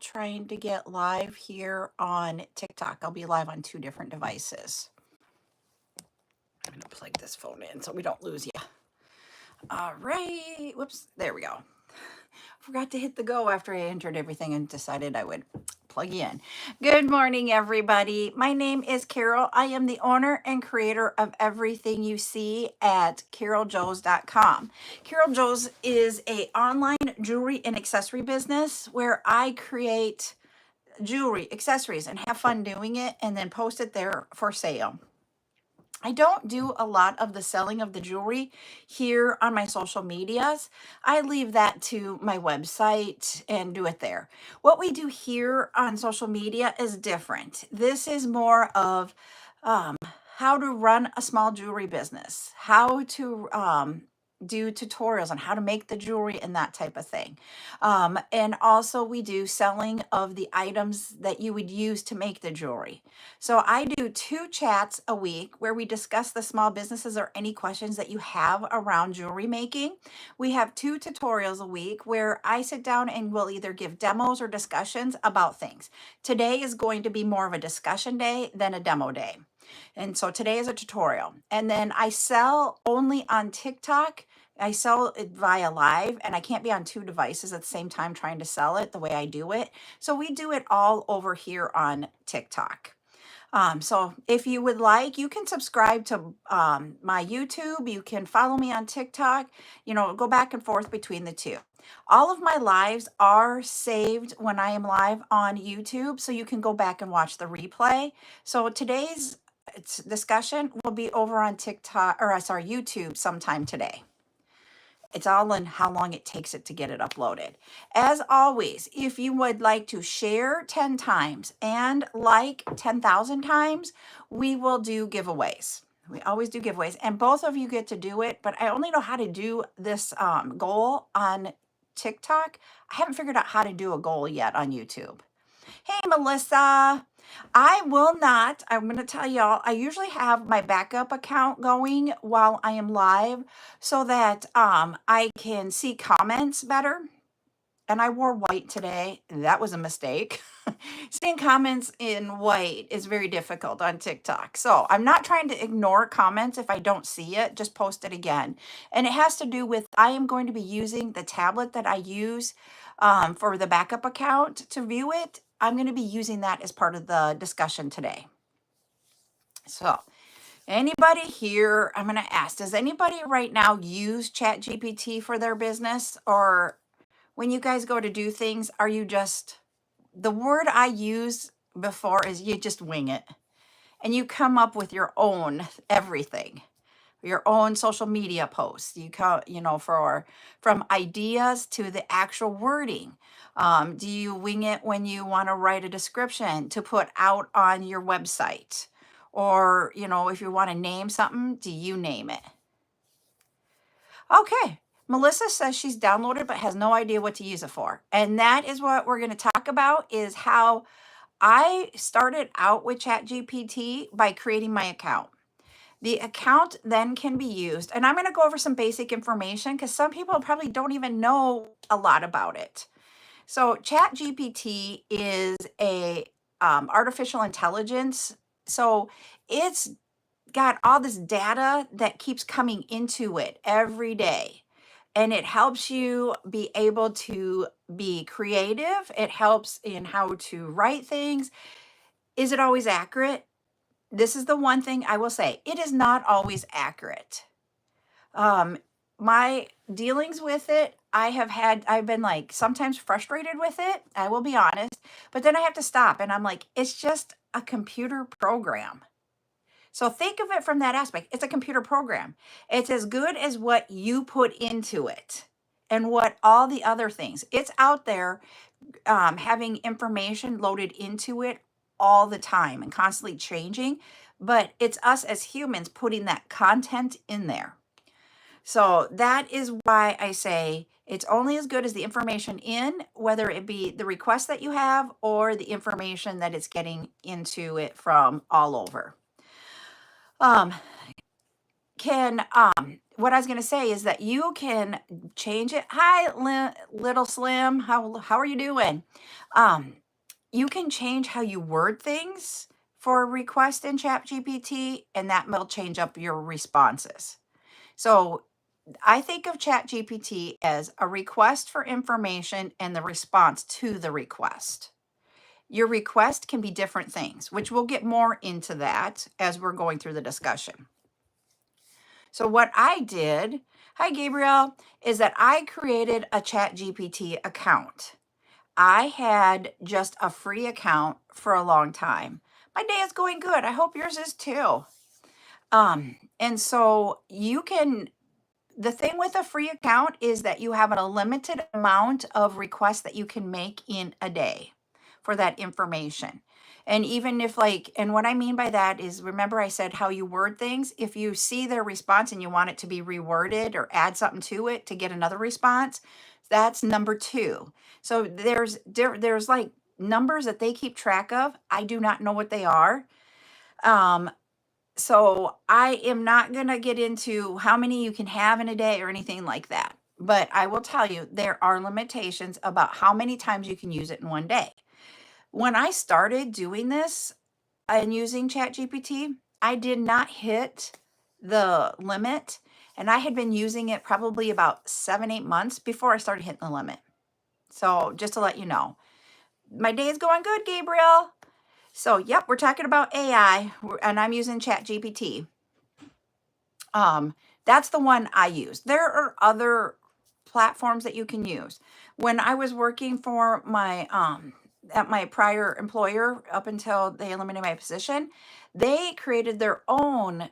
trying to get live here on TikTok. I'll be live on 2 different devices. I'm going to plug this phone in so we don't lose you. All right. Whoops. There we go. Forgot to hit the go after I entered everything and decided I would plug you in. Good morning, everybody. My name is Carol. I am the owner and creator of everything you see at CarolJo's.com. CarolJo's is an online jewelry and accessory business where I create jewelry, accessories, and have fun doing it and then post it there for sale. I don't do a lot of the selling of the jewelry here on my social medias. I leave that to my website and do it there. What we do here on social media is different. This is more of how to run a small jewelry business, how to do tutorials on how to make the jewelry and that type of thing. And also we do selling of the items that you would use to make the jewelry. So I do 2 chats a week where we discuss the small businesses or any questions that you have around jewelry making. We have 2 tutorials a week where I sit down and will either give demos or discussions about things. Today is going to be more of a discussion day than a demo day. And so today is a tutorial. And then I sell only on TikTok. I sell it via live, and I can't be on 2 devices at the same time trying to sell it the way I do it. So we do it all over here on TikTok. So if you would like, you can subscribe to my YouTube. You can follow me on TikTok, go back and forth between the 2. All of my lives are saved when I am live on YouTube, so you can go back and watch the replay. So today's discussion will be over on YouTube sometime today. It's all in how long it takes it to get it uploaded. As always, if you would like to share 10 times and like 10,000 times, we will do giveaways. We always do giveaways, and both of you get to do it, but I only know how to do this goal on TikTok. I haven't figured out how to do a goal yet on YouTube. Hey, Melissa. I'm going to tell y'all, I usually have my backup account going while I am live so that I can see comments better. And I wore white today. That was a mistake. Seeing comments in white is very difficult on TikTok. So I'm not trying to ignore comments if I don't see it, just post it again. And it has to do with, I am going to be using the tablet that I use for the backup account to view it. I'm going to be using that as part of the discussion today. So anybody here, I'm going to ask, does anybody right now use ChatGPT for their business? Or when you guys go to do things, are you just, the word I use before is you just wing it and you come up with your own everything, your own social media posts. From ideas to the actual wording. Do you wing it when you want to write a description to put out on your website? Or, if you want to name something, do you name it? Okay. Melissa says she's downloaded but has no idea what to use it for. And that is what we're going to talk about, is how I started out with ChatGPT by creating my account. The account then can be used, and I'm going to go over some basic information because some people probably don't even know a lot about it. So ChatGPT is a artificial intelligence. So it's got all this data that keeps coming into it every day. And it helps you be able to be creative. It helps in how to write things. Is it always accurate? This is the one thing I will say. It is not always accurate. My dealings with it, I've been like sometimes frustrated with it. I will be honest, but then I have to stop and I'm like, it's just a computer program. So think of it from that aspect. It's a computer program. It's as good as what you put into it and what all the other things. It's out there having information loaded into it all the time and constantly changing, but it's us as humans putting that content in there. So that is why I say it's only as good as the information in, whether it be the request that you have or the information that it's getting into it from all over. what I was going to say is that you can change it. Hi, little Slim. How are you doing? Um, you can change how you word things for a request in ChatGPT, and that will change up your responses. So I think of ChatGPT as a request for information and the response to the request. Your request can be different things, which we'll get more into that as we're going through the discussion. So what I did, hi Gabriel, is that I created a ChatGPT account. I had just a free account for a long time. My day is going good. I hope yours is too. And so you can, the thing with a free account is that you have a limited amount of requests that you can make in a day for that information. And even if like, and what I mean by that is, remember I said how you word things. If you see their response and you want it to be reworded or add something to it to get another response, that's number 2. So there's like numbers that they keep track of. I do not know what they are. Um, so I am not going to get into how many you can have in a day or anything like that. But I will tell you, there are limitations about how many times you can use it in one day. When I started doing this and using ChatGPT, I did not hit the limit. And I had been using it probably about 7-8 months before I started hitting the limit. So just to let you know, my day is going good, Gabriel. So, yep, we're talking about AI, and I'm using ChatGPT. That's the one I use. There are other platforms that you can use. When I was working for my at my prior employer up until they eliminated my position, they created their own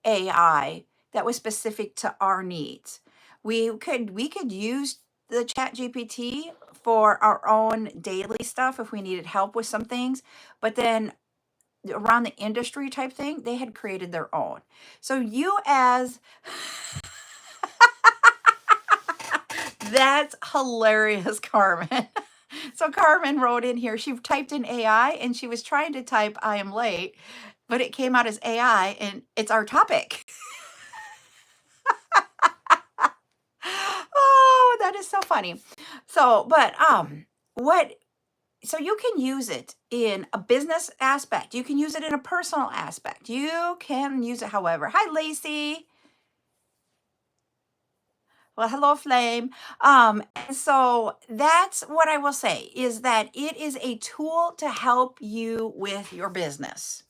AI that was specific to our needs. We could use the Chat GPT for our own daily stuff if we needed help with some things, but then around the industry type thing, they had created their own. So you as that's hilarious, Carmen. So Carmen wrote in here, she typed in AI and she was trying to type I am late, but it came out as AI and it's our topic. Oh, that is so funny. So, but what so you can use it in a business aspect. You can use it in a personal aspect. You can use it however. Hi, Lacey. Well, hello, Flame. And so that's what I will say is that it is a tool to help you with your business.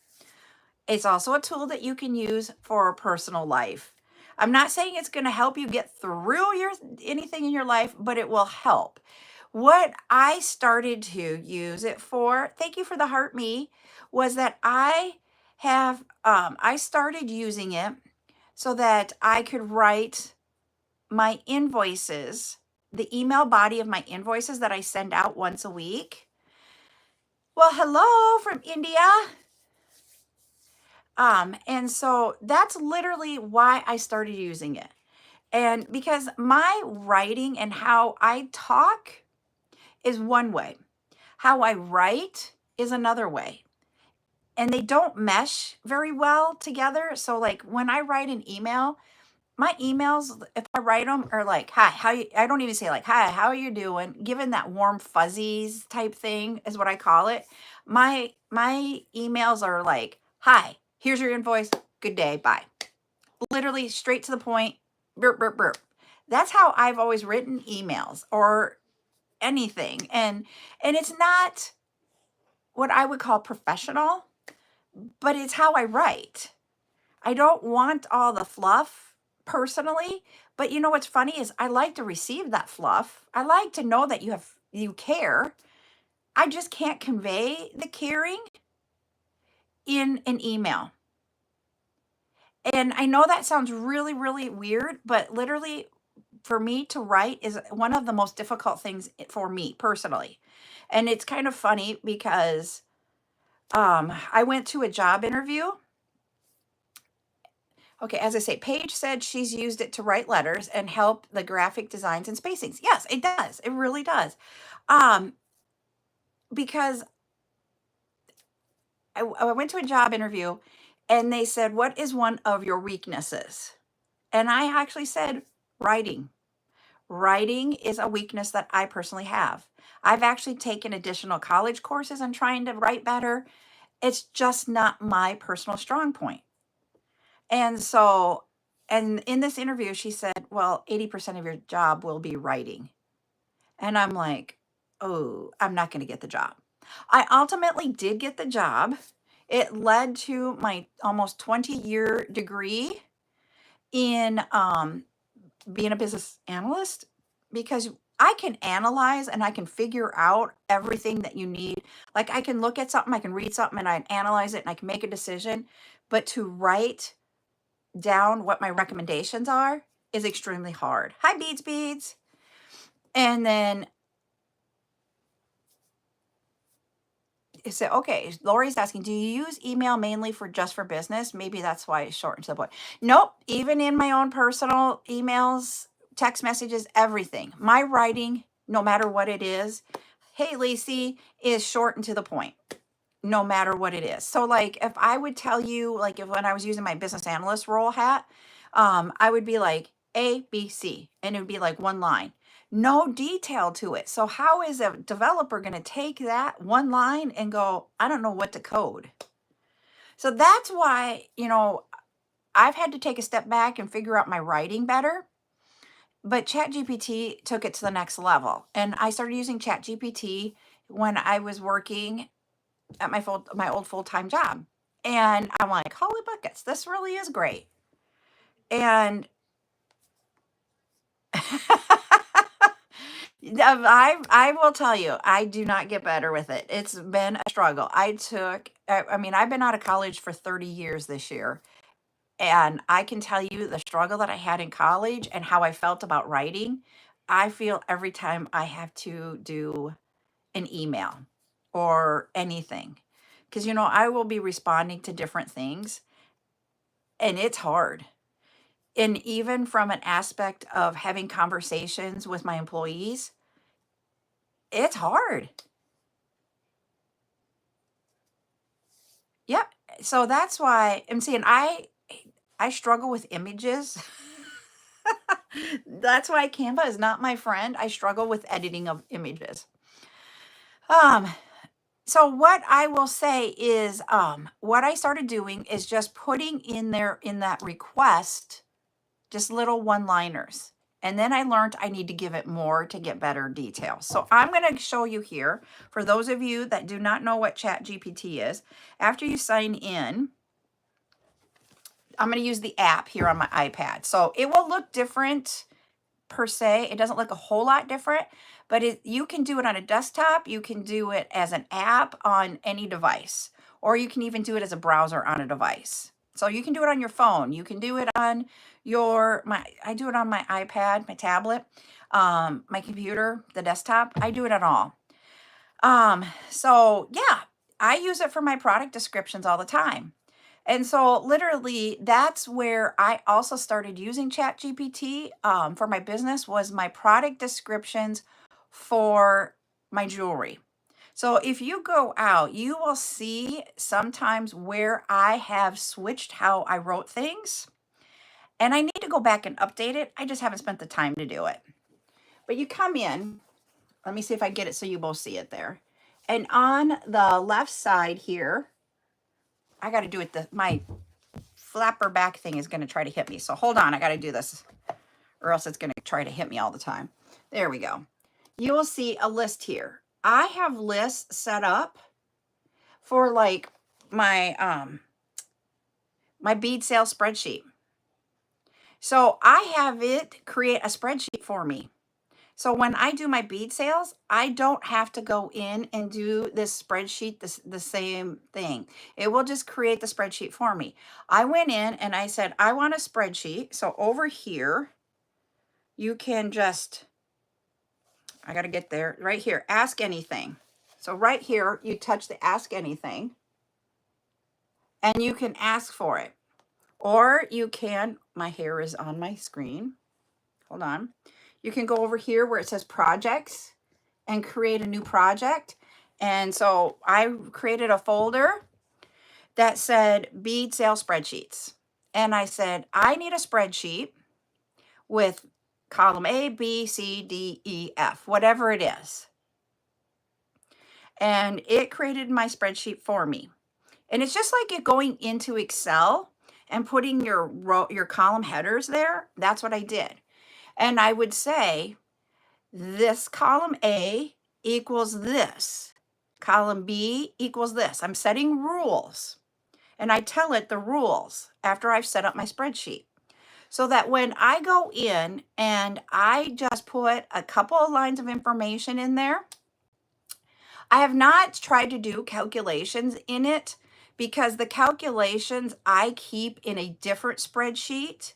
It's also a tool that you can use for a personal life. I'm not saying it's going to help you get through your anything in your life, but it will help. What I started to use it for, thank you for the heart me, was that I started using it so that I could write my invoices, the email body of my invoices that I send out once a week. Well, hello from India. And so that's literally why I started using it. And because my writing and how I talk is one way, how I write is another way. And they don't mesh very well together. So, like when I write an email, my emails, if I write them, are like, hi, how you, I don't even say like, hi, how are you doing? Given that warm fuzzies type thing is what I call it. My emails are like, hi, here's your invoice. Good day. Bye. Literally straight to the point. Burp, burp, burp. That's how I've always written emails or anything. And it's not what I would call professional, but it's how I write. I don't want all the fluff personally, but you know what's funny is I like to receive that fluff. I like to know that you care. I just can't convey the caring in an email. And I know that sounds really, really weird, but literally for me to write is one of the most difficult things for me personally. And it's kind of funny because I went to a job interview. Okay, as I say, Paige said she's used it to write letters and help the graphic designs and spacings. Yes, it does. It really does. Um, because I went to a job interview and they said, what is one of your weaknesses? And I actually said writing. Writing is a weakness that I personally have. I've actually taken additional college courses on trying to write better. It's just not my personal strong point. And so, and in this interview, she said, well, 80% of your job will be writing. And I'm like, oh, I'm not going to get the job. I ultimately did get the job. It led to my almost 20-year degree in being a business analyst, because I can analyze and I can figure out everything that you need. Like I can look at something, I can read something and I can analyze it and I can make a decision. But to write down what my recommendations are is extremely hard. Hi, Beads Beads. And then it said, okay, Lori's asking, do you use email mainly for just for business? Maybe that's why it's short and to the point. Nope. Even in my own personal emails, text messages, everything. My writing, no matter what it is, hey, Lacey, is short and to the point, no matter what it is. So like if I would tell you, like if when I was using my business analyst role hat, I would be like A, B, C, and it would be like one line, no detail to it. So how is a developer going to take that one line and go, I don't know what to code? So that's why, I've had to take a step back and figure out my writing better. But ChatGPT took it to the next level. And I started using ChatGPT when I was working at my old full-time job. And I'm like, holy buckets, this really is great. And I will tell you, I do not get better with it. It's been a struggle. I mean, I've been out of college for 30 years this year. And I can tell you the struggle that I had in college and how I felt about writing. I feel every time I have to do an email or anything. Because, I will be responding to different things and it's hard. And even from an aspect of having conversations with my employees, it's hard. Yep. So that's why I'm saying I struggle with images. That's why Canva is not my friend. I struggle with editing of images. Um, so what I will say is what I started doing is just putting in there in that request just little one-liners. And then I learned I need to give it more to get better details. So I'm going to show you here, for those of you that do not know what ChatGPT is, after you sign in, I'm going to use the app here on my iPad. So it will look different per se. It doesn't look a whole lot different, but you can do it on a desktop. You can do it as an app on any device, or you can even do it as a browser on a device. So you can do it on your phone. You can do it on I do it on my iPad, my tablet, my computer, the desktop. I do it on all. So yeah, I use it for my product descriptions all the time. And so literally that's where I also started using ChatGPT for my business, was my product descriptions for my jewelry. So if you go out, you will see sometimes where I have switched how I wrote things. And I need to go back and update it. I just haven't spent the time to do it. But you come in, let me see if I get it so you both see it there. And on the left side here, I got to do it, my flapper back thing is going to try to hit me. So hold on, I got to do this or else it's going to try to hit me all the time. There we go. You will see a list here. I have lists set up for like my my bead sales spreadsheet. So I have it create a spreadsheet for me. So when I do my bead sales, I don't have to go in and do this spreadsheet, the same thing. It will just create the spreadsheet for me. I went in and I said, I want a spreadsheet. So over here, you can just, I got to get there right here, ask anything. So right here, you touch the ask anything and you can ask for it. Or you can, my hair is on my screen. Hold on. You can go over here where it says projects and create a new project. And so I created a folder that said bead sale spreadsheets. And I said, I need a spreadsheet with column A, B, C, D, E, F, whatever it is. And it created my spreadsheet for me. And it's just like it going into Excel and putting your column headers there. That's what I did. And I would say this column A equals this. Column B equals this. I'm setting rules. And I tell it the rules after I've set up my spreadsheet. So that when I go in and I just put a couple of lines of information in there, I have not tried to do calculations in it because the calculations I keep in a different spreadsheet.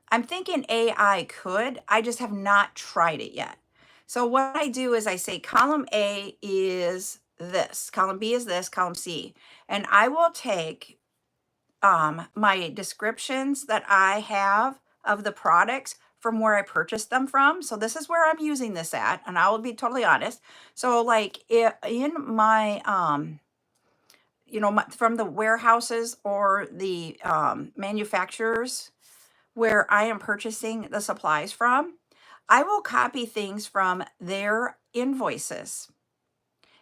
I'm thinking AI could, I just have not tried it yet. So what I do is I say column A is this, column B is this, column C, and I will take my descriptions that I have of the products from where I purchased them from. So this is where I'm using this at, and I will be totally honest. So like in my, from the warehouses or the manufacturers where I am purchasing the supplies from, I will copy things from their invoices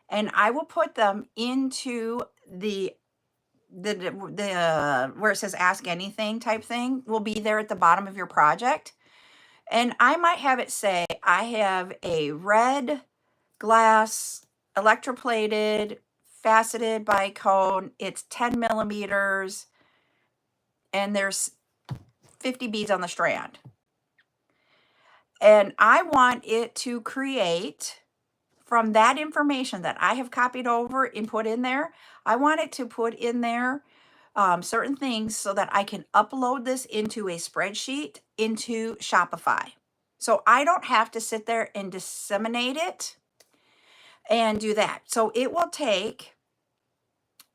and I will put them into the where it says ask anything type thing will be there at the bottom of your project. And I might have it say, I have a red glass electroplated faceted bicone. It's 10 millimeters and there's 50 beads on the strand. And I want it to create from that information that I have copied over and put in there. I want it to put in there certain things so that I can upload this into a spreadsheet into Shopify. So I don't have to sit there and disseminate it and do that. So it will take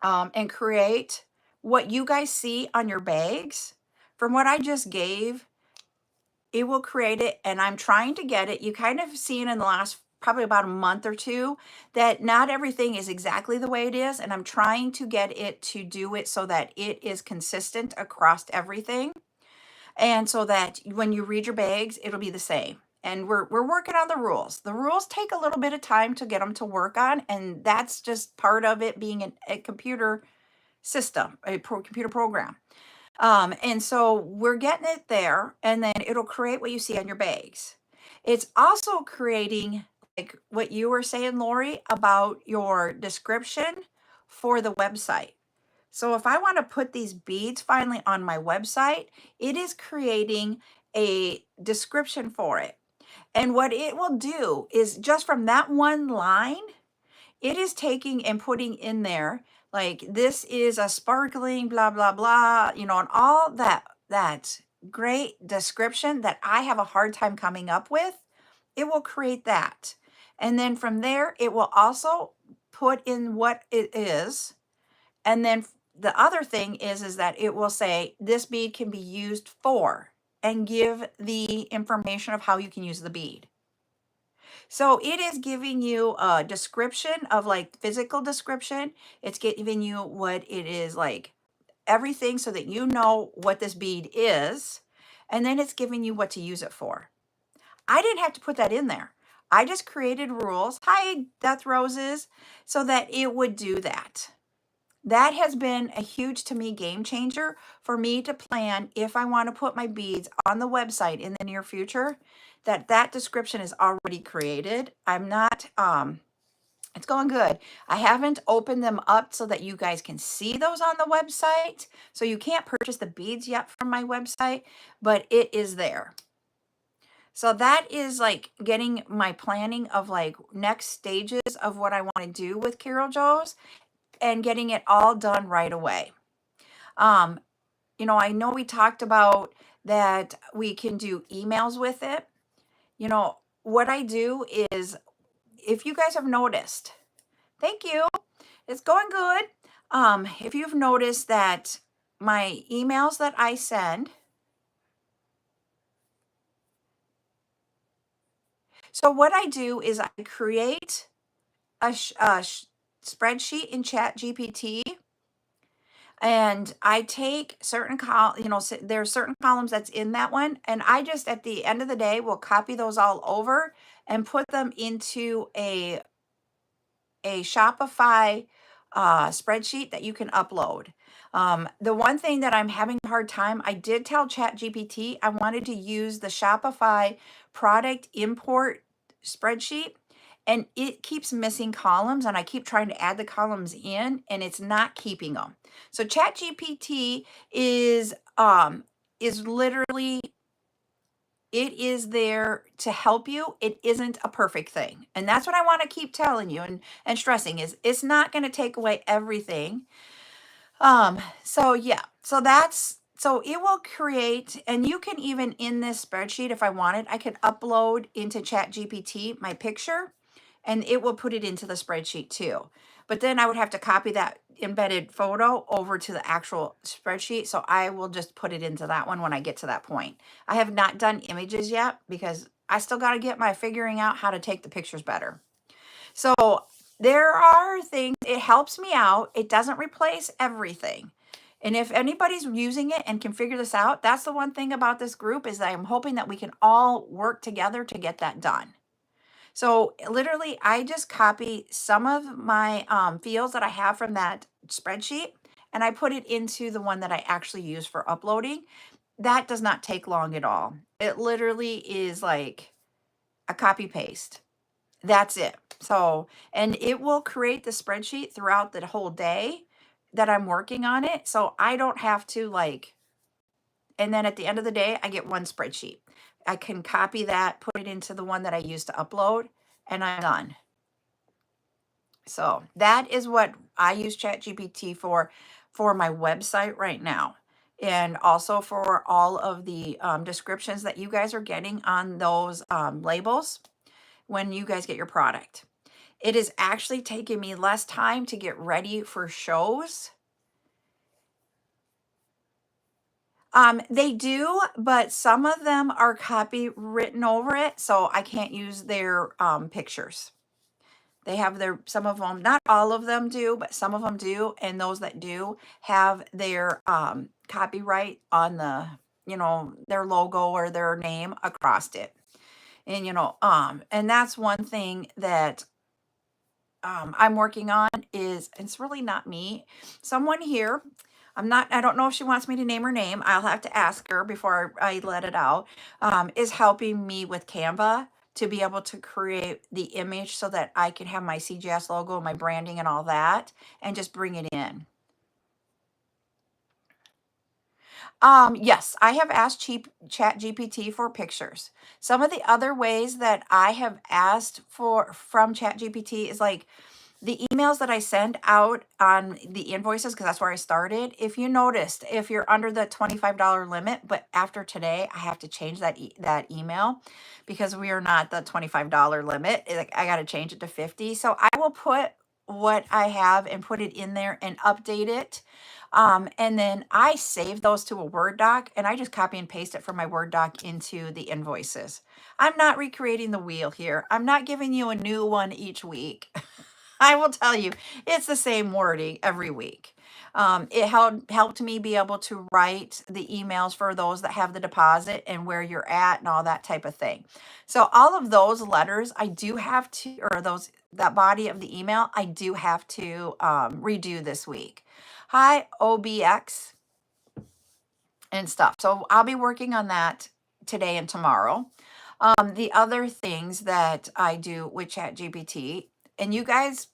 and create what you guys see on your bags. From what I just gave, it will create it, and I'm trying to get it. You kind of seen in the last probably about a month or two that not everything is exactly the way it is, and I'm trying to get it to do it so that it is consistent across everything, and so that when you read your bags, it'll be the same. And we're working on the rules. The rules take a little bit of time to get them to work on, and that's just part of it being a computer system, a computer program. And so we're getting it there, and then it'll create what you see on your bags. It's also creating like what you were saying, Lori, about your description for the website. So if I want to put these beads finally on my website, it is creating a description for it. And what it will do is just from that one line, it is taking and putting in there like this is a sparkling blah blah blah, and all that great description that I have a hard time coming up with. It will create that, and then from there it will also put in what it is. And then the other thing is that it will say this bead can be used for and give the information of how you can use the bead. So it is giving you a description of like physical description. It's giving you what it is like, everything so that you know what this bead is. And then it's giving you what to use it for. I didn't have to put that in there. I just created rules. Hi, Death Roses, so that it would do that. That has been a huge, to me, game changer for me to plan if I want to put my beads on the website in the near future, that description is already created. I'm not, it's going good. I haven't opened them up so that you guys can see those on the website. So you can't purchase the beads yet from my website, but it is there. So that is like getting my planning of like next stages of what I want to do with CarolJo's and getting it all done right away. I know we talked about that we can do emails with it. What I do is, if you guys have noticed, thank you, it's going good. If you've noticed that my emails that I send, so what I do is I create a spreadsheet in ChatGPT, And I take certain there's certain columns that's in that one, and I just at the end of the day will copy those all over and put them into a Shopify spreadsheet that you can upload. The one thing that I'm having a hard time, I did tell ChatGPT I wanted to use the Shopify product import spreadsheet, and it keeps missing columns, and I keep trying to add the columns in, and it's not keeping them. So ChatGPT is literally, it is there to help you. It isn't a perfect thing. And that's what I want to keep telling you and stressing is it's not going to take away everything. So yeah, so it will create, and you can even in this spreadsheet, if I wanted, I could upload into ChatGPT my picture and it will put it into the spreadsheet too. But then I would have to copy that embedded photo over to the actual spreadsheet. So I will just put it into that one when I get to that point. I have not done images yet because I still got to get my figuring out how to take the pictures better. So there are things, it helps me out. It doesn't replace everything. And if anybody's using it and can figure this out, that's the one thing about this group is that I'm hoping that we can all work together to get that done. So literally, I just copy some of my fields that I have from that spreadsheet and I put it into the one that I actually use for uploading. That does not take long at all. It literally is like a copy paste. That's it. So, and it will create the spreadsheet throughout the whole day that I'm working on it. So I don't have to like, and then at the end of the day, I get one spreadsheet. I can copy that, put it into the one that I use to upload, and I'm done. So that is what I use ChatGPT for my website right now. And also for all of the descriptions that you guys are getting on those labels when you guys get your product. It is actually taking me less time to get ready for shows. They do, but some of them are copy written over it, so I can't use their pictures. They have their, some of them, not all of them do, but some of them do, and those that do have their copyright on the, their logo or their name across it. And and that's one thing that I'm working on is, it's really not me. Someone here, I don't know if she wants me to name her name. I'll have to ask her before I let it out, is helping me with Canva to be able to create the image so that I can have my CGS logo, my branding and all that, and just bring it in. Yes, I have asked ChatGPT for pictures. Some of the other ways that I have asked for from ChatGPT is like, the emails that I send out on the invoices, because that's where I started. If you noticed, if you're under the $25 limit, but after today, I have to change that email because we are not the $25 limit. Like I got to change it to 50. So I will put what I have and put it in there and update it. And then I save those to a Word doc and I just copy and paste it from my Word doc into the invoices. I'm not recreating the wheel here. I'm not giving you a new one each week. I will tell you, it's the same wording every week. It helped me be able to write the emails for those that have the deposit and where you're at and all that type of thing. So all of those letters, I do have to, or that body of the email, I do have to redo this week. Hi, OBX and stuff. So I'll be working on that today and tomorrow. The other things that I do with ChatGPT, and you guys,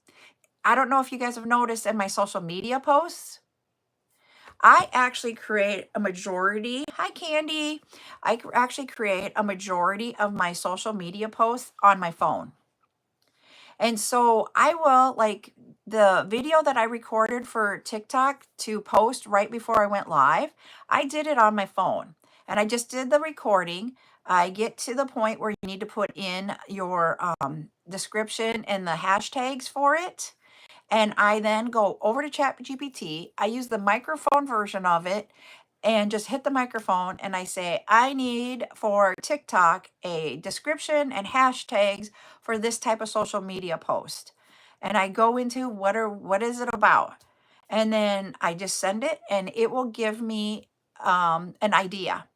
I don't know if you guys have noticed in my social media posts, I actually create a majority. Hi, Candy. Actually create a majority of my social media posts on my phone. And so I will, like the video that I recorded for TikTok to post right before I went live, I did it on my phone. And I just did the recording. I get to the point where you need to put in your description and the hashtags for it. And I then go over to ChatGPT. I use the microphone version of it and just hit the microphone and I say, I need for TikTok a description and hashtags for this type of social media post. And I go into what is it about? And then I just send it and it will give me an idea.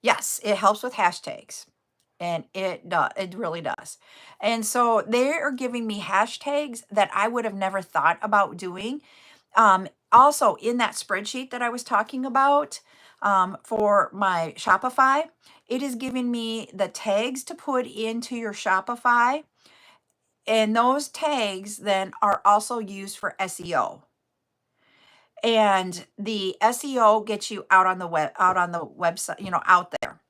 Yes, it helps with hashtags. And it really does. And so they are giving me hashtags that I would have never thought about doing. Also, in that spreadsheet that I was talking about for my Shopify, it is giving me the tags to put into your Shopify. And those tags then are also used for SEO. And the SEO gets you out on the website, out there.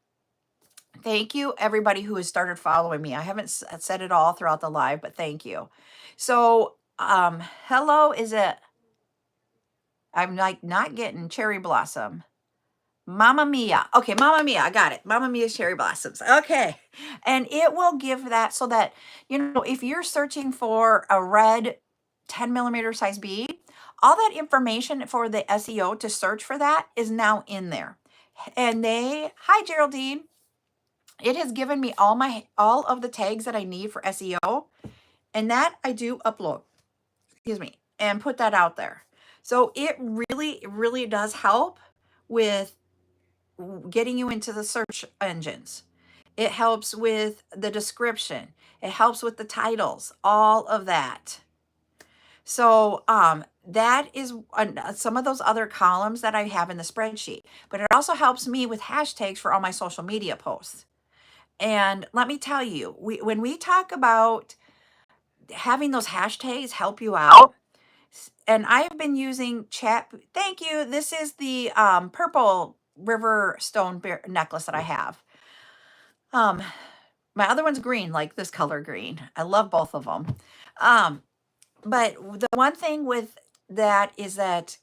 Thank you, everybody who has started following me. I haven't said it all throughout the live, but thank you. So, hello, is it? I'm like not getting cherry blossom. Mamma Mia. Okay, Mamma Mia. I got it. Mamma Mia cherry blossoms. Okay. And it will give that so that, if you're searching for a red 10 millimeter size bead, all that information for the SEO to search for that is now in there. And hi, Geraldine. It has given me all of the tags that I need for SEO, and that I do upload, and put that out there. So it really, really does help with getting you into the search engines. It helps with the description. It helps with the titles, all of that. So that is some of those other columns that I have in the spreadsheet. But it also helps me with hashtags for all my social media posts. And let me tell you, when we talk about having those hashtags help you out, and I've been using thank you. This is the purple river stone necklace that I have. My other one's green, like this color green. I love both of them. But the one thing with that is that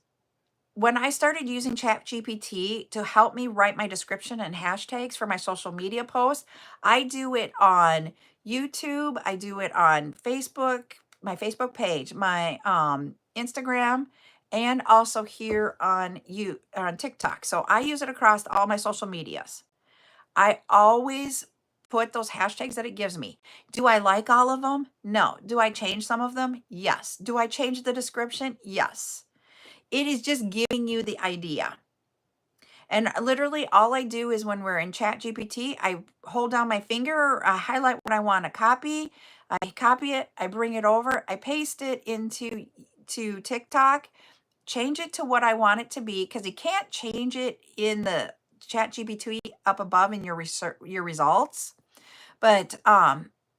when I started using ChatGPT to help me write my description and hashtags for my social media posts, I do it on YouTube, I do it on Facebook, my Facebook page, my Instagram, and also here on TikTok. So I use it across all my social medias. I always put those hashtags that it gives me. Do I like all of them? No. Do I change some of them? Yes. Do I change the description? Yes. It is just giving you the idea. And literally all I do is when we're in ChatGPT, I hold down my finger, I highlight what I want to copy, I copy it, I bring it over, I paste it into TikTok, change it to what I want it to be, because you can't change it in the ChatGPT up above in your results. But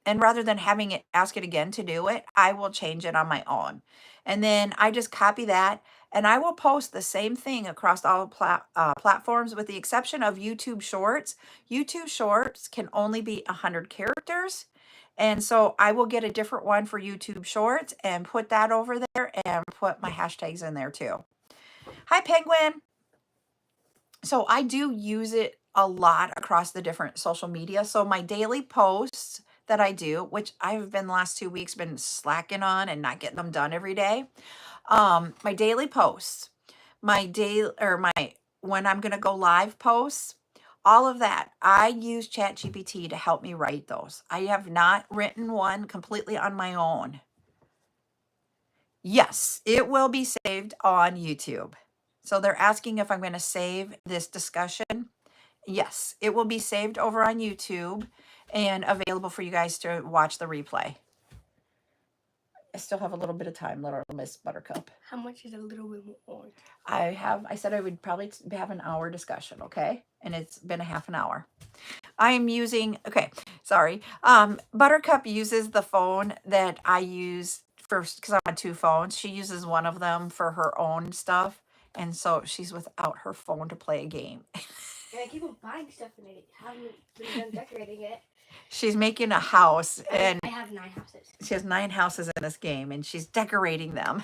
and rather than having it ask it again to do it, I will change it on my own. And then I just copy that and I will post the same thing across all platforms with the exception of YouTube Shorts. YouTube Shorts can only be 100 characters. And so I will get a different one for YouTube Shorts and put that over there and put my hashtags in there too. Hi, Penguin. So I do use it a lot across the different social media. So my daily posts that I do, which I've been the last 2 weeks been slacking on and not getting them done every day. My daily posts, when I'm going to go live posts, all of that, I use ChatGPT to help me write those. I have not written one completely on my own. Yes, it will be saved on YouTube. So they're asking if I'm going to save this discussion. Yes, it will be saved over on YouTube and available for you guys to watch the replay. I still have a little bit of time, little Miss Buttercup. How much is a little bit more? I said I would probably have an hour discussion, okay? And it's been a half an hour. I am using, okay, sorry. Buttercup uses the phone that I use first because I'm on 2 phones. She uses one of them for her own stuff. And so she's without her phone to play a game. And I keep on buying stuff and I haven't been done decorating it. She's making a house and I have 9 houses. She has 9 houses in this game and she's decorating them.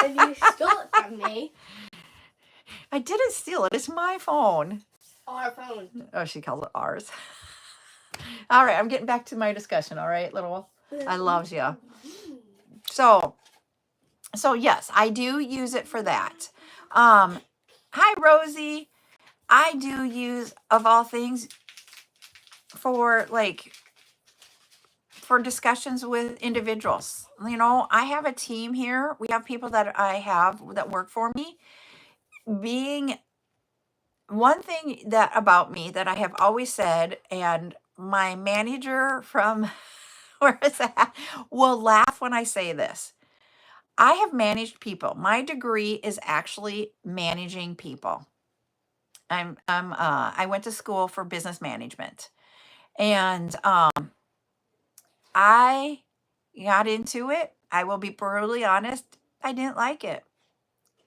And you stole it from me. I didn't steal it. It's my phone. Our phone. Oh, she calls it ours. All right, I'm getting back to my discussion. All right, little. I loves you. So yes, I do use it for that. Hi, Rosie. I do use, of all things, for for discussions with individuals. You know, I have a team here. We have people that I have that work for me. Being one thing that about me that I have always said, and my manager from where is that will laugh when I say this. I have managed people. My degree is actually managing people. I went to school for business management, and I got into it. I will be brutally honest. I didn't like it.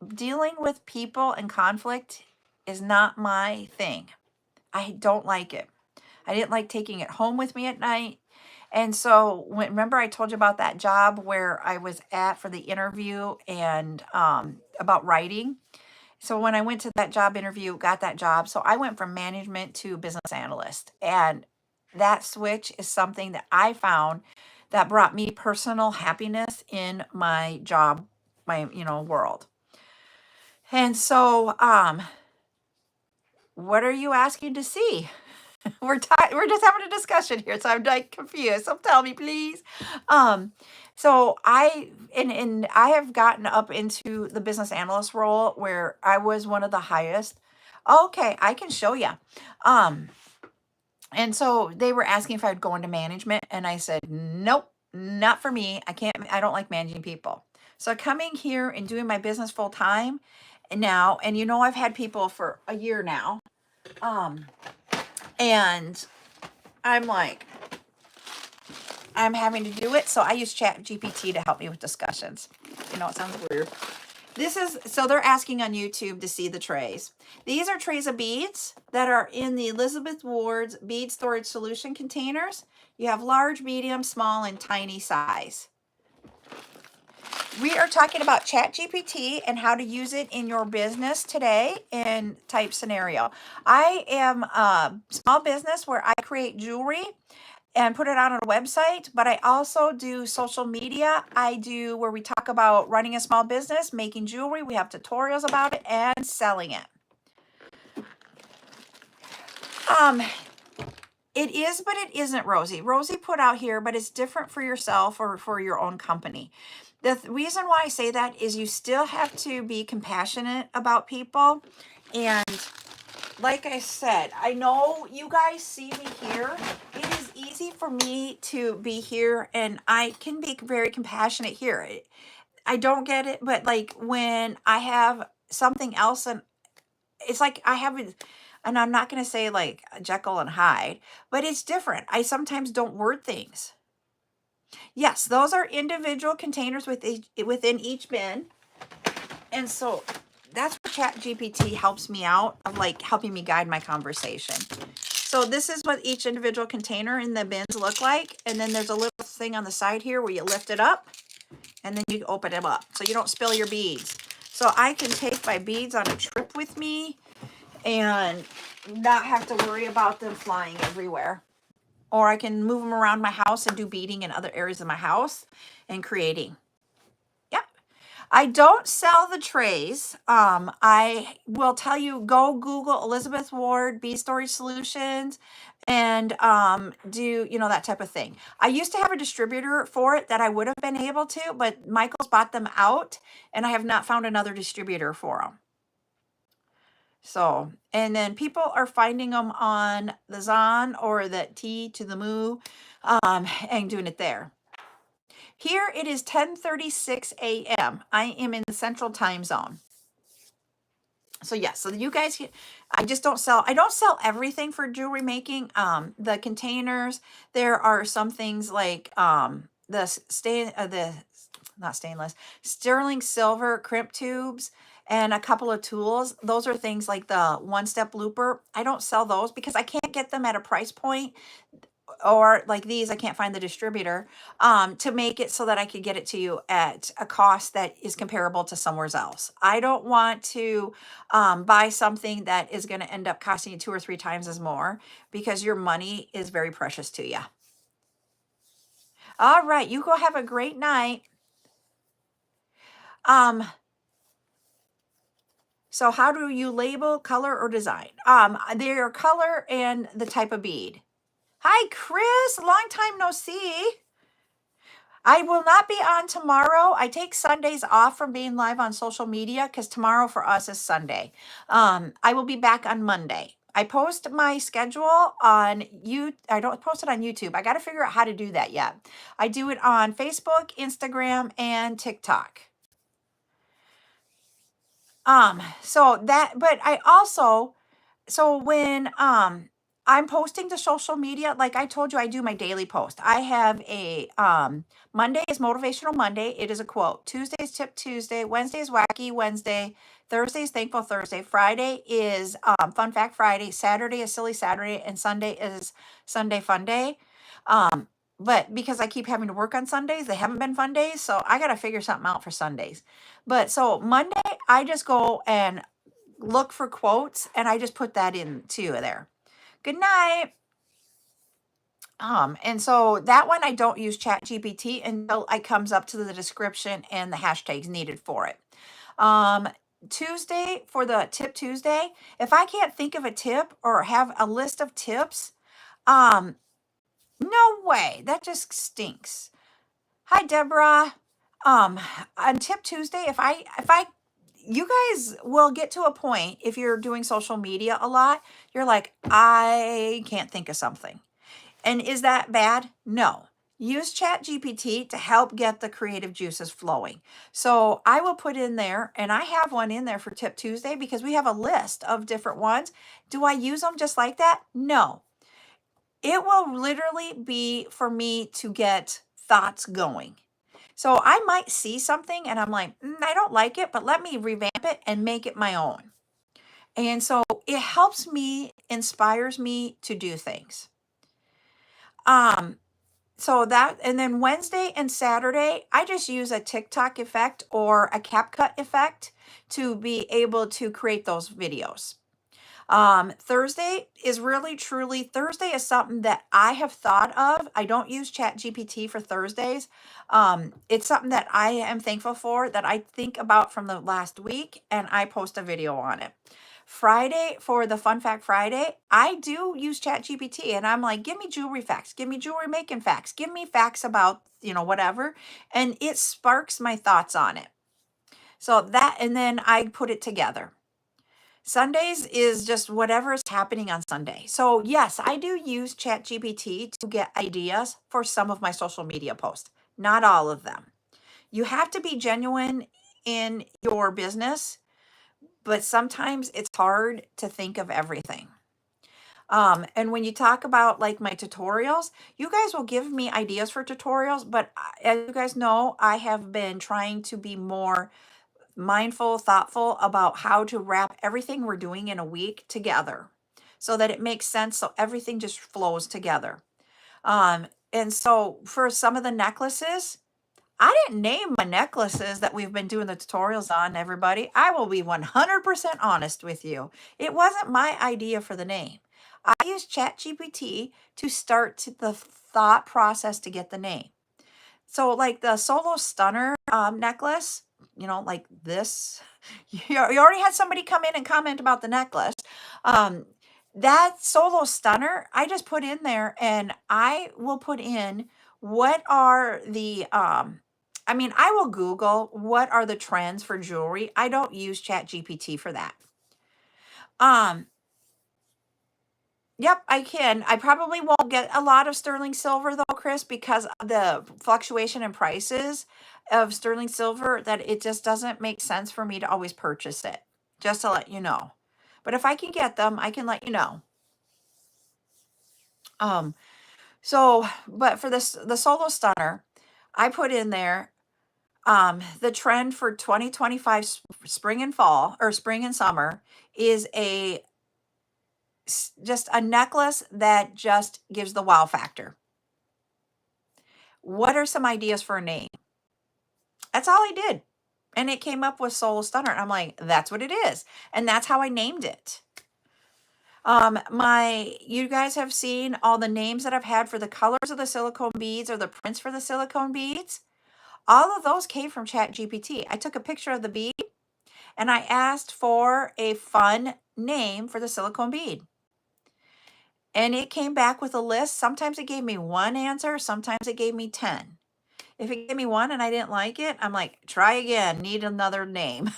Dealing with people and conflict is not my thing. I don't like it. I didn't like taking it home with me at night. And so, remember I told you about that job where I was at for the interview and about writing? So when I went to that job interview, got that job. So I went from management to business analyst. And that switch is something that I found that brought me personal happiness in my job, my, world. And so, what are you asking to see? We're just having a discussion here, so I'm like confused. So tell me, please. Um, so and I have gotten up into the business analyst role where I was one of the highest. Okay, I can show you. Um, and so they were asking if I'd go into management, and I said, nope, not for me. I don't like managing people. So coming here and doing my business full time now, and I've had people for a year now. And I'm like, I'm having to do it. So I use ChatGPT to help me with discussions. It sounds weird. So they're asking on YouTube to see the trays. These are trays of beads that are in the Elizabeth Ward's bead storage solution containers. You have large, medium, small, and tiny size. We are talking about ChatGPT and how to use it in your business today in type scenario. I am a small business where I create jewelry and put it out on a website, but I also do social media. I do where we talk about running a small business, making jewelry. We have tutorials about it and selling it. It is, but it isn't, Rosie. Rosie put out here, but it's different for yourself or for your own company. The reason why I say that is you still have to be compassionate about people. And like I said, I know you guys see me here. It is easy for me to be here, and I can be very compassionate here. I don't get it, but like when I have something else, and it's like I have and I'm not going to say like Jekyll and Hyde, but it's different. I sometimes don't word things. Yes, those are individual containers within each bin. And so that's where ChatGPT helps me out of like helping me guide my conversation. So this is what each individual container in the bins look like. And then there's a little thing on the side here where you lift it up and then you open it up so you don't spill your beads. So I can take my beads on a trip with me and not have to worry about them flying everywhere. Or I can move them around my house and do beading in other areas of my house and creating. Yep. I don't sell the trays. I will tell you, go Google Elizabeth Ward Bead Storage Solutions and do, that type of thing. I used to have a distributor for it that I would have been able to, but Michael's bought them out and I have not found another distributor for them. So, and then people are finding them on the Zon or the T to the Moo and doing it there. Here it is 10:36 a.m. I am in the Central Time Zone. So yes, so you guys, I don't sell everything for jewelry making. The containers, there are some things like not stainless, sterling silver crimp tubes and a couple of tools. Those are things like the one-step looper. I don't sell those because I can't get them at a price point, or like these, I can't find the distributor to make it so that I could get it to you at a cost that is comparable to somewhere else. I don't want to buy something that is going to end up costing you 2 or 3 times as more because your money is very precious to you. All right, you go have a great night. So how do you label, color, or design? Their color and the type of bead. Hi, Chris. Long time no see. I will not be on tomorrow. I take Sundays off from being live on social media because tomorrow for us is Sunday. I will be back on Monday. I post my schedule on you. I don't post it on YouTube. I got to figure out how to do that yet. I do it on Facebook, Instagram, and TikTok. So that, but I also, so when I'm posting to social media, like I told you, I do my daily post. I have a Monday is motivational Monday. It is a quote. Tuesday is tip Tuesday. Wednesday is wacky Wednesday. Thursday is thankful Thursday. Friday is fun fact Friday. Saturday is silly Saturday, and Sunday is Sunday fun day. But because I keep having to work on Sundays, they haven't been fun days, so I got to figure something out for Sundays. But so Monday, I just go and look for quotes, and I just put that in too there. Good night. And so that one I don't use ChatGPT until it comes up to the description and the hashtags needed for it. Tuesday for the tip Tuesday, if I can't think of a tip or have a list of tips, no way. That just stinks. Hi, Deborah. On Tip Tuesday, you guys will get to a point if you're doing social media a lot, you're like, I can't think of something. And is that bad? No. Use ChatGPT to help get the creative juices flowing. So I will put in there, and I have one in there for Tip Tuesday because we have a list of different ones. Do I use them just like that? No. It will literally be for me to get thoughts going. So I might see something and I'm like, I don't like it, but let me revamp it and make it my own. And so it helps me, inspires me to do things. So that, and then Wednesday and Saturday, I just use a TikTok effect or a CapCut effect to be able to create those videos. Thursday is really truly, Thursday is something that I have thought of. I don't use ChatGPT for Thursdays. It's something that I am thankful for, that I think about from the last week, and I post a video on it. Friday, for the Fun Fact Friday, I do use ChatGPT, and I'm like, give me jewelry facts, give me jewelry making facts, give me facts about, whatever. And it sparks my thoughts on it. So that, and then I put it together. Sundays is just whatever is happening on Sunday. So yes, I do use ChatGPT to get ideas for some of my social media posts. Not all of them. You have to be genuine in your business, but sometimes it's hard to think of everything. And when you talk about like my tutorials, you guys will give me ideas for tutorials, but as you guys know, I have been trying to be more mindful, thoughtful about how to wrap everything we're doing in a week together so that it makes sense, so everything just flows together. And so for some of the necklaces, I didn't name my necklaces that we've been doing the tutorials on, everybody. I will be 100% honest with you. It wasn't my idea for the name. I used ChatGPT to start the thought process to get the name. So like the Solo Stunner necklace, like this, you already had somebody come in and comment about the necklace. That Solo Stunner, I just put in there, and I will put in what are the, I will Google what are the trends for jewelry. I don't use ChatGPT for that. Yep, I can. I probably won't get a lot of sterling silver though, Chris, because of the fluctuation in prices of sterling silver, that it just doesn't make sense for me to always purchase it, just to let you know. But if I can get them, I can let you know. But for this, the Solo Stunner, I put in there the trend for 2025 spring and fall, or spring and summer, is just a necklace that just gives the wow factor. What are some ideas for a name? That's all I did. And it came up with Soul Stunner. And I'm like, that's what it is. And that's how I named it. You guys have seen all the names that I've had for the colors of the silicone beads or the prints for the silicone beads. All of those came from ChatGPT. I took a picture of the bead and I asked for a fun name for the silicone bead. And it came back with a list. Sometimes it gave me one answer, sometimes it gave me 10. If it gave me one and I didn't like it, I'm like, try again, need another name.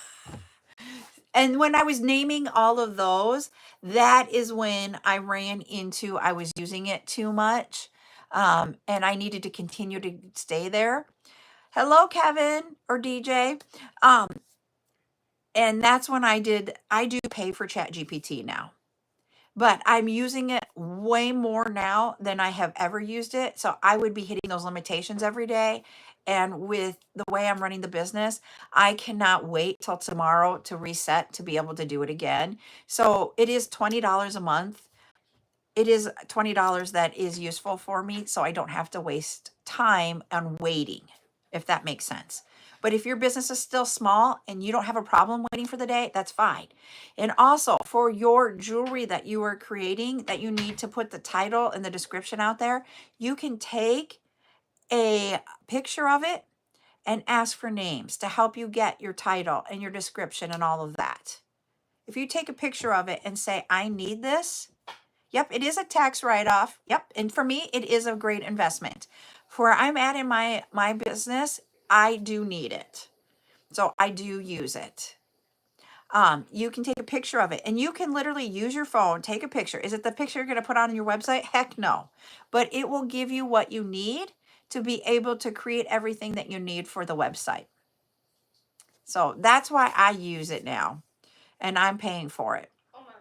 And when I was naming all of those, that is when I ran into I was using it too much. And I needed to continue to stay there. Hello, Kevin or DJ. Um, and that's when I do pay for ChatGPT now. But I'm using it way more now than I have ever used it. So I would be hitting those limitations every day. And with the way I'm running the business, I cannot wait till tomorrow to reset to be able to do it again. So it is $20 a month. It is $20 that is useful for me. So I don't have to waste time on waiting, if that makes sense. But if your business is still small and you don't have a problem waiting for the day, that's fine. And also for your jewelry that you are creating, that you need to put the title and the description out there, you can take a picture of it and ask for names to help you get your title and your description and all of that. If you take a picture of it and say, I need this, yep, it is a tax write-off. Yep, and for me, it is a great investment. For where I'm at in my business, I do need it. So I do use it. You can take a picture of it and you can literally use your phone, take a picture. Is it the picture you're going to put on your website? Heck no. But it will give you what you need to be able to create everything that you need for the website. So that's why I use it now and I'm paying for it. Oh, Mom.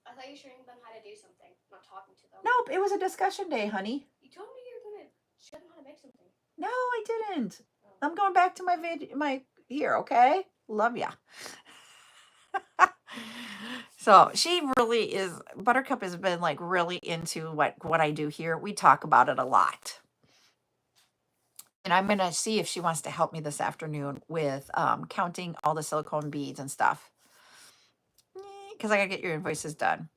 I thought you were showing them how to do something, not talking to them. Nope, it was a discussion day, honey. You told me you were going to show them how to make something. No, I didn't. I'm going back to my here, okay? Love ya. So she really is, Buttercup has been like really into what I do here. We talk about it a lot. And I'm going to see if she wants to help me this afternoon with counting all the silicone beads and stuff. Because I got to get your invoices done.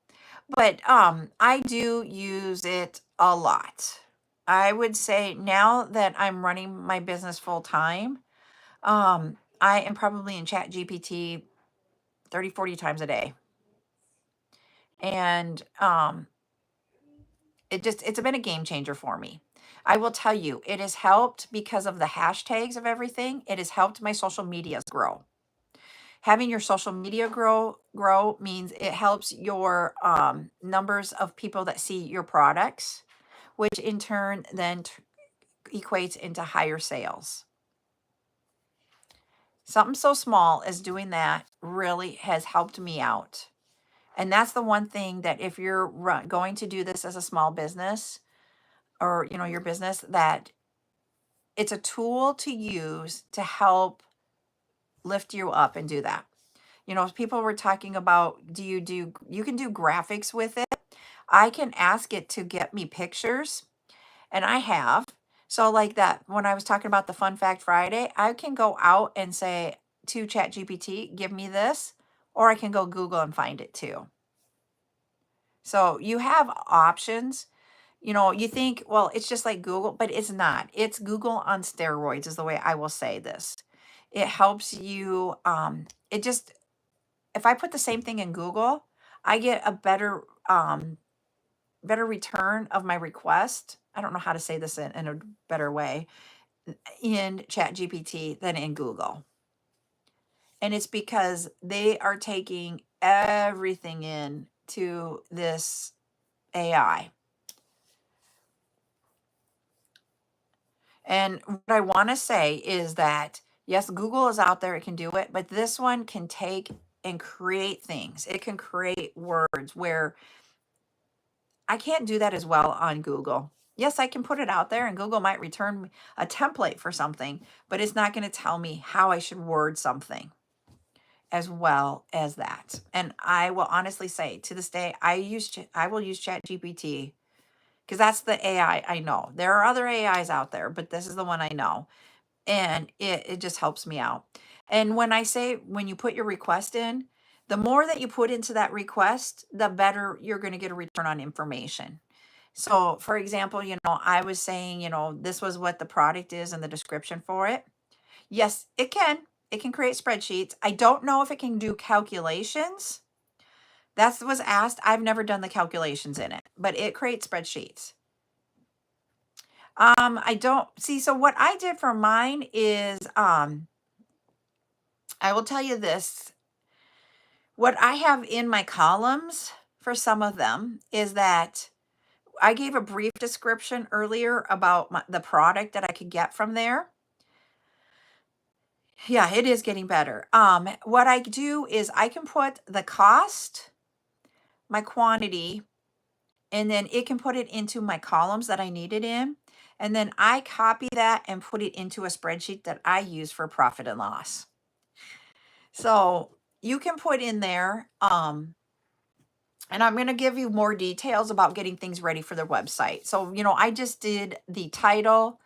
But I do use it a lot. I would say now that I'm running my business full time, I am probably in ChatGPT 30, 40 times a day. And it's been a game changer for me. I will tell you, it has helped because of the hashtags of everything. It has helped my social medias grow. Having your social media grow means it helps your numbers of people that see your products, which in turn then equates into higher sales. Something so small as doing that really has helped me out. And that's the one thing that if you're going to do this as a small business or, your business, that it's a tool to use to help lift you up and do that. People were talking about, you can do graphics with it. I can ask it to get me pictures, and I have. So like that, when I was talking about the Fun Fact Friday, I can go out and say to ChatGPT, give me this, or I can go Google and find it too. So you have options. You think, well, it's just like Google, but it's not. It's Google on steroids is the way I will say this. It helps you, if I put the same thing in Google, I get a better return of my request. I don't know how to say this in a better way in ChatGPT than in Google. And it's because they are taking everything in to this AI. And what I want to say is that, yes, Google is out there, it can do it, but this one can take and create things. It can create words where I can't do that as well on Google. Yes, I can put it out there and Google might return a template for something, but it's not going to tell me how I should word something as well as that. And I will honestly say, to this day, I will use ChatGPT because that's the AI I know. There are other AIs out there, but this is the one I know. And it just helps me out. And when I say, when you put your request in, the more that you put into that request, the better you're going to get a return on information. So for example, I was saying, this was what the product is and the description for it. Yes, it can. It can create spreadsheets. I don't know if it can do calculations. That was asked. I've never done the calculations in it, but it creates spreadsheets. I don't see. So what I did for mine is, I will tell you this. What I have in my columns for some of them is that I gave a brief description earlier about the product that I could get from there. Yeah, it is getting better. What I do is I can put the cost, my quantity, and then it can put it into my columns that I need it in. And then I copy that and put it into a spreadsheet that I use for profit and loss. So you can put in there, and I'm going to give you more details about getting things ready for their website. So, I just did the title,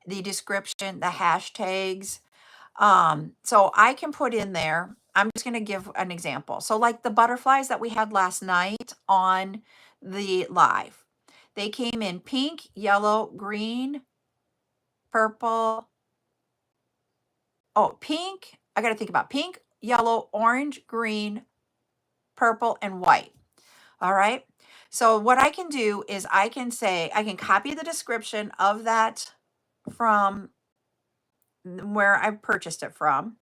the description, the hashtags. So I can put in there, I'm just going to give an example. So like the butterflies that we had last night on the live, they came in pink, yellow, green, purple. Oh, pink. I got to think about pink, yellow, orange, green, purple, and white. All right. So what I can do is I can copy the description of that from where I purchased it from,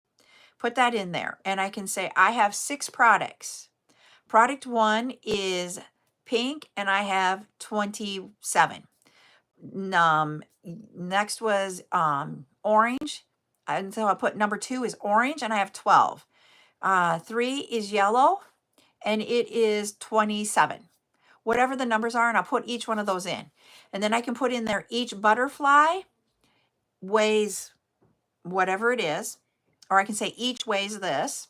put that in there, and I can say I have 6 products. Product 1 is pink, and I have 27. Next was orange, and so I put number 2 is orange, and I have 12. 3 is yellow, and it is 27. Whatever the numbers are, and I'll put each one of those in. And then I can put in there each butterfly weighs whatever it is, or I can say each weighs this.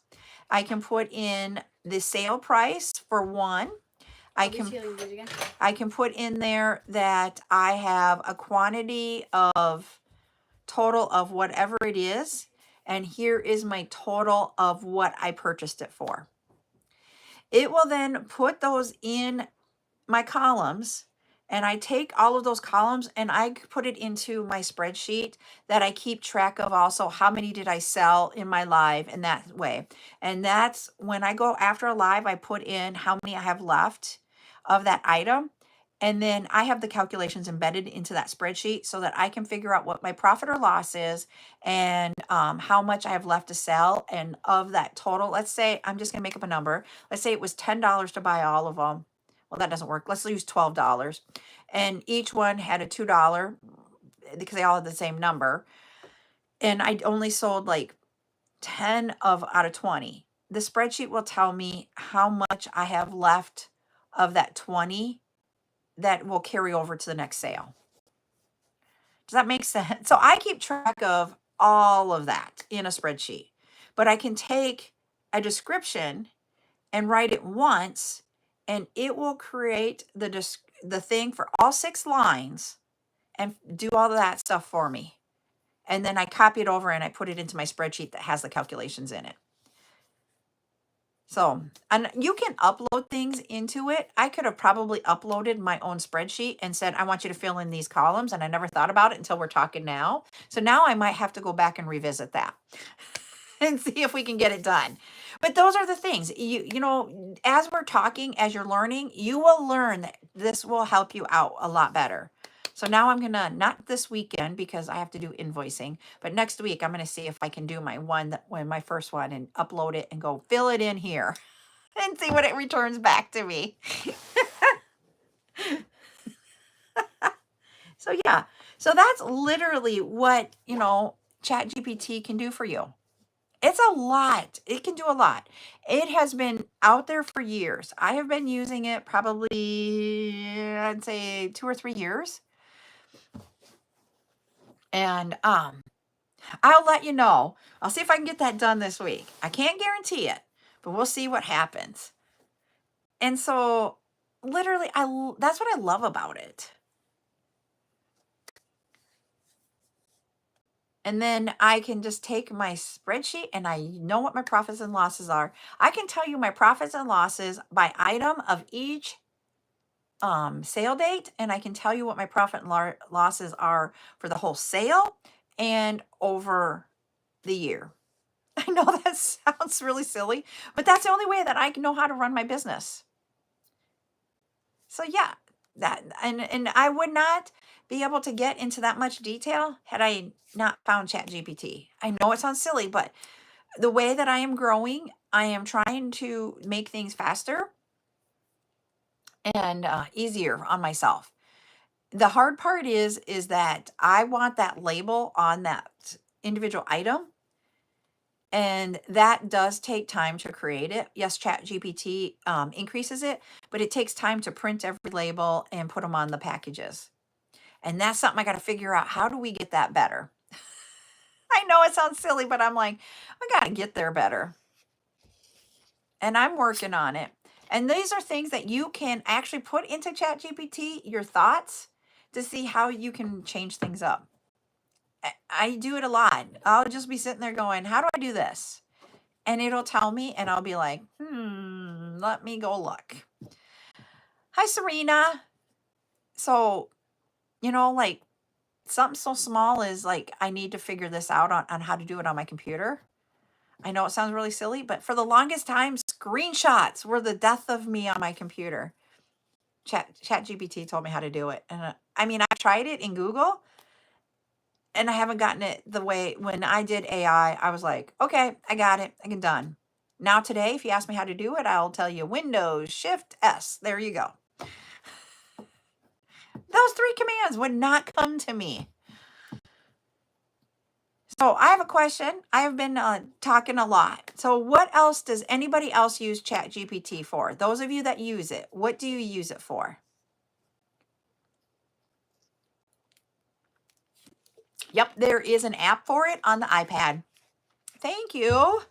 I can put in the sale price for one. I can put in there that I have a quantity of total of whatever it is, and here is my total of what I purchased it for. It will then put those in my columns, and I take all of those columns and I put it into my spreadsheet that I keep track of also how many did I sell in my live in that way. And that's when I go after a live, I put in how many I have left of that item. And then I have the calculations embedded into that spreadsheet so that I can figure out what my profit or loss is and how much I have left to sell. And of that total, let's say, I'm just going to make up a number. Let's say it was $10 to buy all of them. Well, that doesn't work. Let's use $12. And each one had a $2 because they all had the same number. And I only sold like 10 out of 20. The spreadsheet will tell me how much I have left of that 20 that will carry over to the next sale. Does that make sense? So I keep track of all of that in a spreadsheet, but I can take a description and write it once, and it will create the thing for all 6 lines and do all of that stuff for me. And then I copy it over and I put it into my spreadsheet that has the calculations in it. So, and you can upload things into it. I could have probably uploaded my own spreadsheet and said, I want you to fill in these columns. And I never thought about it until we're talking now. So now I might have to go back and revisit that and see if we can get it done. But those are the things, as we're talking, as you're learning, you will learn that this will help you out a lot better. So now I'm going to, not this weekend because I have to do invoicing, but next week I'm going to see if I can do my first one and upload it and go fill it in here and see what it returns back to me. So yeah, so that's literally what, ChatGPT can do for you. It's a lot. It can do a lot. It has been out there for years. I have been using it probably, I'd say 2 or 3 years. And I'll let you know. I'll see if I can get that done this week. I can't guarantee it, but we'll see what happens. And so literally that's what I love about it. And then I can just take my spreadsheet and I know what my profits and losses are. I can tell you my profits and losses by item of each sale date, and I can tell you what my profit and losses are for the whole sale and over the year. I know that sounds really silly, but that's the only way that I know how to run my business. So yeah, That and I would not be able to get into that much detail had I not found ChatGPT. I know it sounds silly, but the way that I am growing, I am trying to make things faster and easier on myself. The hard part is that I want that label on that individual item, and that does take time to create it. Yes, ChatGPT increases it, but it takes time to print every label and put them on the packages. And that's something I got to figure out. How do we get that better? I know it sounds silly, but I'm like, I got to get there better. And I'm working on it. And these are things that you can actually put into ChatGPT, your thoughts, to see how you can change things up. I do it a lot. I'll just be sitting there going, how do I do this? And it'll tell me, and I'll be like, let me go look. Hi, Serena. So, like something so small is like, I need to figure this out on how to do it on my computer. I know it sounds really silly, but for the longest time, screenshots were the death of me on my computer. ChatGPT told me how to do it. And I mean, I tried it in Google and I haven't gotten it the way when I did AI, I was like, okay, I got it. I can done. Now today, if you ask me how to do it, I'll tell you Windows Shift S. There you go. Those 3 commands would not come to me. So I have a question. I have been talking a lot. So what else does anybody else use ChatGPT for? Those of you that use it, what do you use it for? Yep, there is an app for it on the iPad. Thank you.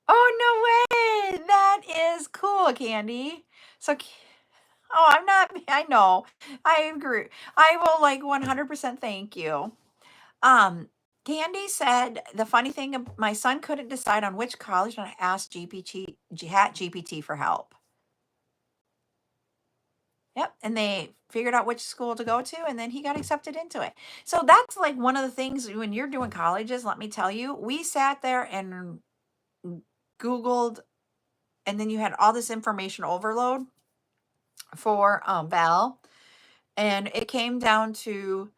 Oh, no way. That is cool, Candy. So, oh, I'm not, I know. I agree. I will like 100% thank you. Candy said the funny thing, my son couldn't decide on which college and I asked GPT for help. Yep. And they figured out which school to go to, and then he got accepted into it. So that's like one of the things when you're doing colleges, let me tell you, we sat there and Googled, and then you had all this information overload for Val. And it came down to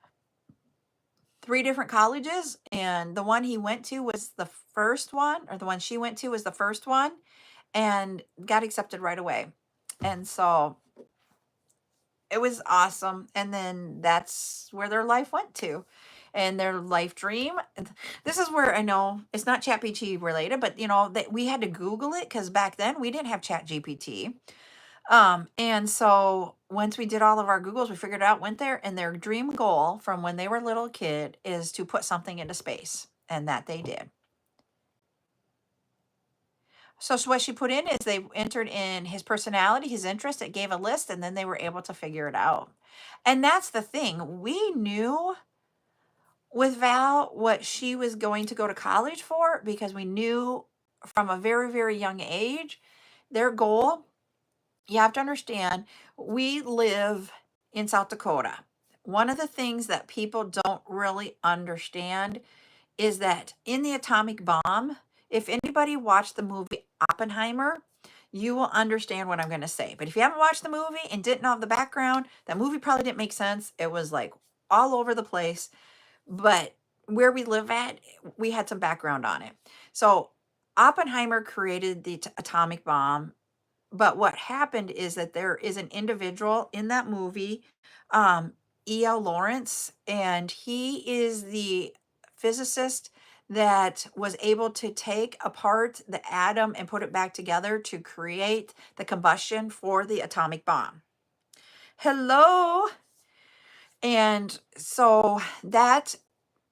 3 different colleges, and the one he went to was the first one, or the one she went to was the first one, and got accepted right away. And so it was awesome. And then that's where their life went to. And their life dream. This is where I know it's not ChatGPT related, but that we had to Google it because back then we didn't have ChatGPT. And so once we did all of our Googles, we figured out, went there, and their dream goal from when they were a little kid is to put something into space. And that they did. So what she put in is they entered in his personality, his interest, it gave a list, and then they were able to figure it out. And that's the thing. We knew with Val what she was going to go to college for because we knew from a very, very young age, their goal, you have to understand, we live in South Dakota. One of the things that people don't really understand is that in the atomic bomb, if anybody watched the movie Oppenheimer, you will understand what I'm going to say. But if you haven't watched the movie and didn't know the background, that movie probably didn't make sense. It was like all over the place. But where we live at, we had some background on it. So Oppenheimer created the atomic bomb. But what happened is that there is an individual in that movie, E.L. Lawrence, and he is the physicist that was able to take apart the atom and put it back together to create the combustion for the atomic bomb. Hello. And so that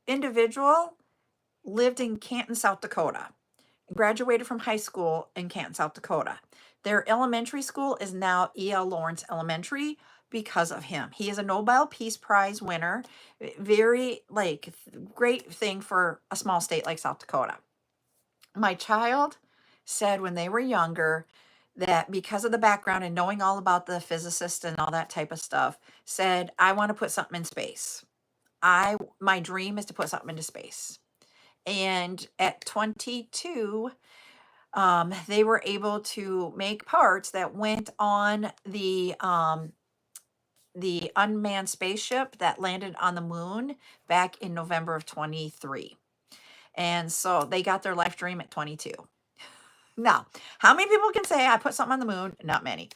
individual lived in Canton, South Dakota, graduated from high school in Canton, South Dakota. Their elementary school is now E.L. Lawrence Elementary because of him. He is a Nobel Peace Prize winner. Very great thing for a small state like South Dakota. My child said when they were younger that because of the background and knowing all about the physicist and all that type of stuff, said, I want to put something in space. My dream is to put something into space. And at 22, they were able to make parts that went on the unmanned spaceship that landed on the moon back in November of 23. And so they got their life dream at 22. Now, how many people can say I put something on the moon? Not many.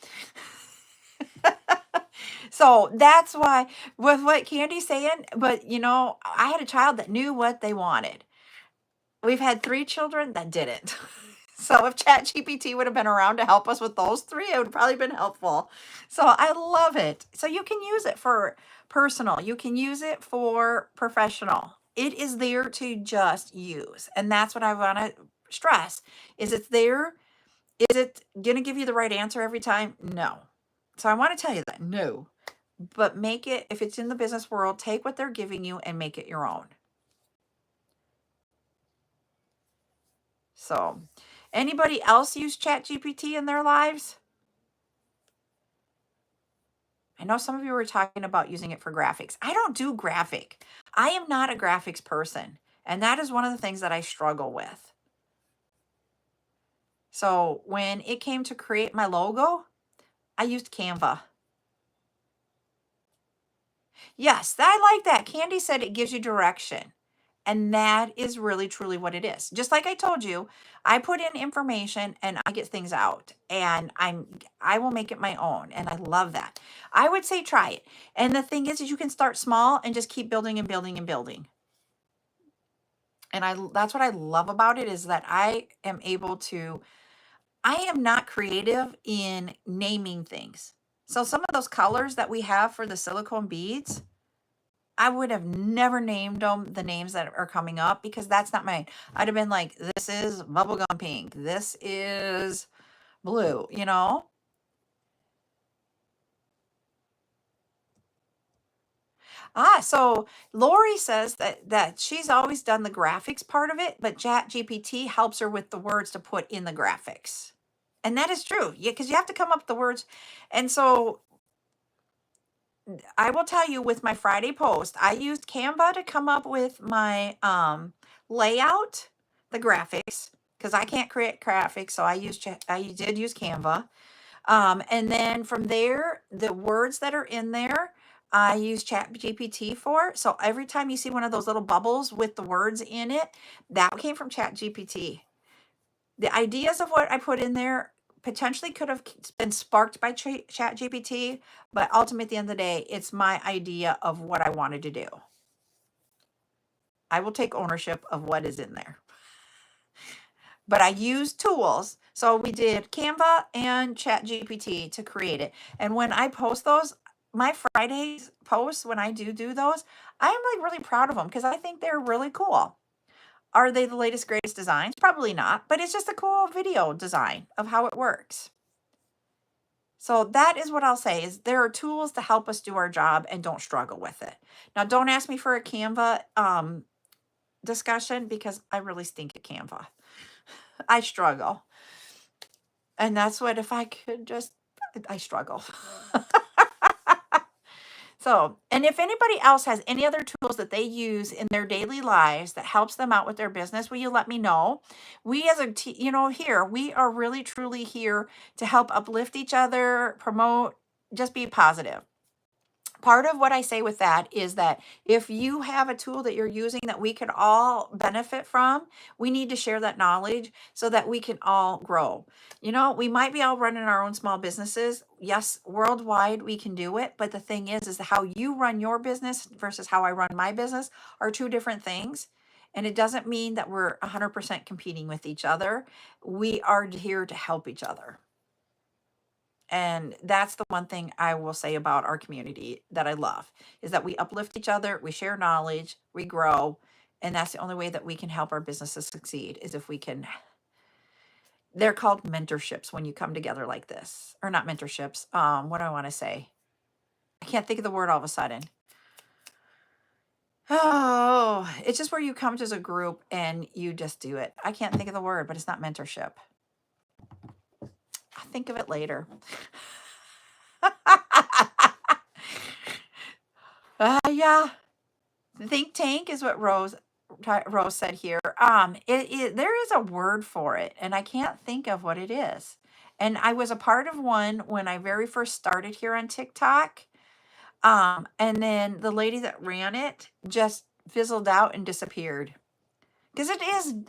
So that's why, with what Candy's saying, but I had a child that knew what they wanted. We've had 3 children that didn't. So if ChatGPT would have been around to help us with those 3, it would have probably been helpful. So I love it. So you can use it for personal. You can use it for professional. It is there to just use. And that's what I want to stress is it's there. Is it going to give you the right answer every time? No. So I want to tell you that. No. But make it, if it's in the business world, take what they're giving you and make it your own. So, anybody else use ChatGPT in their lives? I know some of you were talking about using it for graphics. I don't do graphic. I am not a graphics person. And that is one of the things that I struggle with. So, when it came to create my logo, I used Canva. Yes, I like that. Candy said it gives you direction. And that is really truly what it is. Just like I told you, I put in information and I get things out and I will make it my own. And I love that. I would say try it. And the thing is you can start small and just keep building and building and building. And that's what I love about it is that I am not creative in naming things. So some of those colors that we have for the silicone beads, I would have never named them the names that are coming up because that's not mine. I'd have been like, this is bubblegum pink. This is blue, So Lori says that she's always done the graphics part of it, but ChatGPT helps her with the words to put in the graphics. And that is true. Yeah, because you have to come up with the words. And so I will tell you with my Friday post, I used Canva to come up with my layout, the graphics, because I can't create graphics, so I did use Canva. And then from there, the words that are in there, I use ChatGPT for. So every time you see one of those little bubbles with the words in it, that came from ChatGPT. The ideas of what I put in there potentially could have been sparked by ChatGPT, but ultimately at the end of the day, it's my idea of what I wanted to do. I will take ownership of what is in there. But I use tools. So we did Canva and ChatGPT to create it. And when I post those, my Fridays posts, when I do those, I am like really proud of them because I think they're really cool. Are they the latest, greatest designs? Probably not, but it's just a cool video design of how it works. So that is what I'll say is there are tools to help us do our job and don't struggle with it. Now, don't ask me for a Canva discussion because I really stink at Canva. I struggle. And that's what, if I could just, I struggle. So, and if anybody else has any other tools that they use in their daily lives that helps them out with their business, will you let me know? We as a here, we are really truly here to help uplift each other, promote, just be positive. Part of what I say with that is that if you have a tool that you're using that we could all benefit from, we need to share that knowledge so that we can all grow. We might be all running our own small businesses. Yes, worldwide we can do it. But the thing is how you run your business versus how I run my business are 2 different things. And it doesn't mean that we're 100% competing with each other. We are here to help each other. And that's the one thing I will say about our community that I love is that we uplift each other, we share knowledge, we grow, and that's the only way that we can help our businesses succeed is if we can. They're called mentorships when you come together like this, or not mentorships. What do I want to say? I can't think of the word all of a sudden. Oh, it's just where you come as a group and you just do it. I can't think of the word, but it's not mentorship. I'll think of it later. Yeah. Think tank is what Rose Rose said here. There is a word for it, and I can't think of what it is. And I was a part of one when I very first started here on TikTok. And then the lady that ran it just fizzled out and disappeared. Because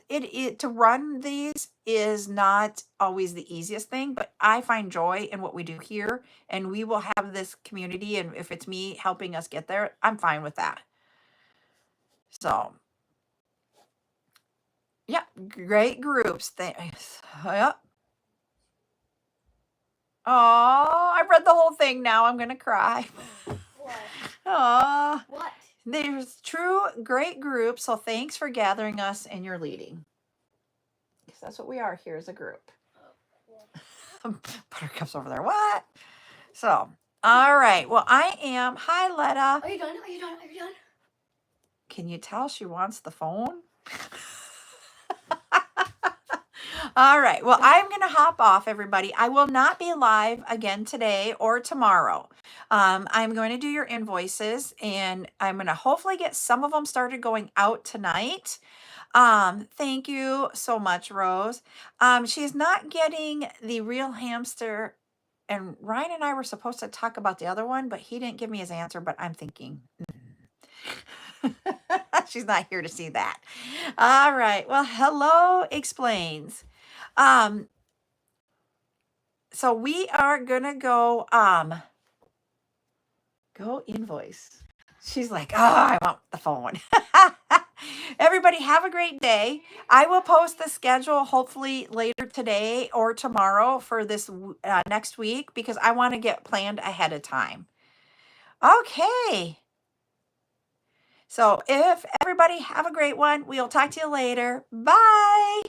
it to run these is not always the easiest thing, but I find joy in what we do here, and we will have this community, and if it's me helping us get there, I'm fine with that. So, yeah, great groups. Thanks. Yep. Oh, I read the whole thing now. I'm gonna cry. What? Oh, What? there's true great groups. So thanks for gathering us and your leading. Because that's what we are here as a group. Buttercup's over there. What? So, all right. Well, I am. Hi, Letta. Are you done? Are you done? Are you done? Can you tell she wants the phone? All right. Well, I'm going to hop off, everybody. I will not be live again today or tomorrow. I'm going to do your invoices, and I'm going to hopefully get some of them started going out tonight. Thank you so much, Rose. She's not getting the real hamster, and Ryan and I were supposed to talk about the other one, but he didn't give me his answer, but I'm thinking she's not here to see that. All right. Well, hello explains. So we are gonna go invoice. She's like, oh, I want the phone. Everybody have a great day. I will post the schedule hopefully later today or tomorrow for this next week, because I want to get planned ahead of time. Okay. So if everybody have a great one, we'll talk to you later. Bye.